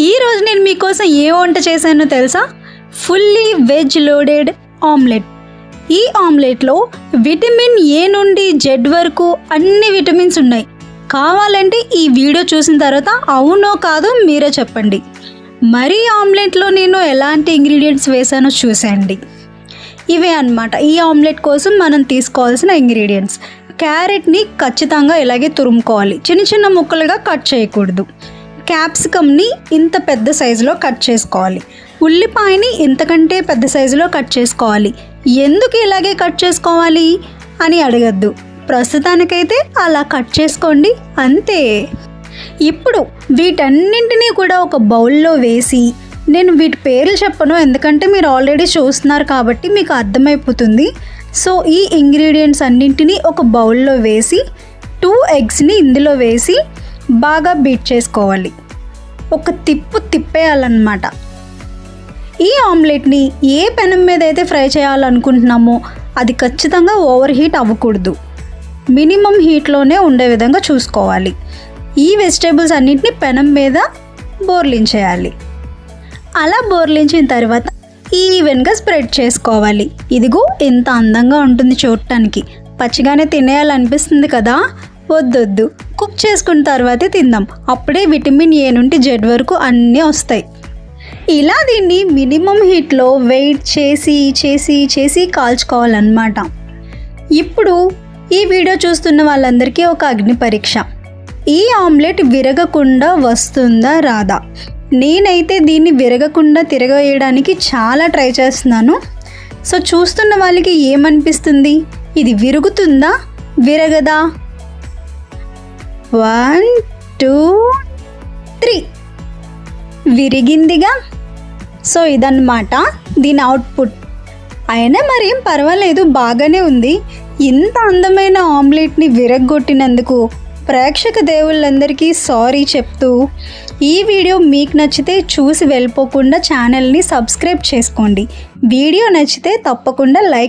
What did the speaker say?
ఈరోజు నేను మీకోసం ఏ వంట చేశానో తెలుసా? Fully veg loaded omelette. ఈ ఆమ్లెట్లో విటమిన్ ఏ నుండి జెడ్ వరకు అన్ని విటమిన్స్ ఉన్నాయి. కావాలంటే ఈ వీడియో చూసిన తర్వాత అవునో కాదో మీరే చెప్పండి. మరి ఆమ్లెట్లో నేను ఎలాంటి ఇంగ్రీడియంట్స్ వేసానో చూసేయండి. ఇవే అన్నమాట ఈ ఆమ్లెట్ కోసం మనం తీసుకోవాల్సిన ఇంగ్రీడియంట్స్. క్యారెట్ని ఖచ్చితంగా ఇలాగే తురుముకోవాలి, చిన్న చిన్న ముక్కలుగా కట్ చేయకూడదు. క్యాప్సికమ్ని ఇంత పెద్ద సైజులో కట్ చేసుకోవాలి. ఉల్లిపాయని ఇంతకంటే పెద్ద సైజులో కట్ చేసుకోవాలి. ఎందుకు ఇలాగే కట్ చేసుకోవాలి అని అడగద్దు, ప్రస్తుతానికైతే అలా కట్ చేసుకోండి అంతే. ఇప్పుడు వీటన్నింటినీ కూడా ఒక బౌల్లో వేసి, నేను వీటి పేర్లు చెప్పను ఎందుకంటే మీరు ఆల్రెడీ చూస్తున్నారు కాబట్టి మీకు అర్థమైపోతుంది. సో ఈ ఇంగ్రీడియంట్స్ అన్నింటినీ ఒక బౌల్లో వేసి 2 ఎగ్స్ని ఇందులో వేసి బాగా బీట్ చేసుకోవాలి. ఒక తిప్పేయాలన్నమాట. ఈ ఆమ్లెట్ని ఏ పెనం మీద అయితే ఫ్రై చేయాలనుకుంటున్నామో అది ఖచ్చితంగా ఓవర్ హీట్ అవ్వకూడదు, మినిమం హీట్లోనే ఉండే విధంగా చూసుకోవాలి. ఈ వెజిటేబుల్స్ అన్నింటినీ పెనం మీద బోర్లించేయాలి. అలా బోర్లించిన తర్వాత ఈవెన్గా స్ప్రెడ్ చేసుకోవాలి. ఇదిగో ఎంత అందంగా ఉంటుంది చూడటానికి. పచ్చిగానే తినేయాలనిపిస్తుంది కదా, వద్దొద్దు, కుక్ చేసుకున్న తర్వాతే తిందాం. అప్పుడే విటమిన్ ఏ నుండి జెడ్ వరకు అన్నీ వస్తాయి. ఇలా దీన్ని మినిమం హీట్లో వెయిట్ చేసి కాల్చుకోవాలన్నమాట. ఇప్పుడు ఈ వీడియో చూస్తున్న వాళ్ళందరికీ ఒక అగ్ని పరీక్ష. ఈ ఆమ్లెట్ విరగకుండా వస్తుందా రాదా? నేనైతే దీన్ని విరగకుండా తిరగవేయడానికి చాలా ట్రై చేస్తున్నాను. సో చూస్తున్న వాళ్ళకి ఏమనిపిస్తుంది? ఇది విరుగుతుందా విరగదా? 1 2 3 విరిగిందిగా. సో ఇదన్నమాట దీని అవుట్పుట్. అయినా మరేం పర్వాలేదు, బాగానే ఉంది. ఇంత అందమైన ఆమ్లెట్ని విరగ్గొట్టినందుకు ప్రేక్షక దేవుళ్ళందరికీ సారీ చెప్తూ, ఈ వీడియో మీకు నచ్చితే చూసి వెళ్ళిపోకుండా ఛానల్ని సబ్స్క్రైబ్ చేసుకోండి. వీడియో నచ్చితే తప్పకుండా లైక్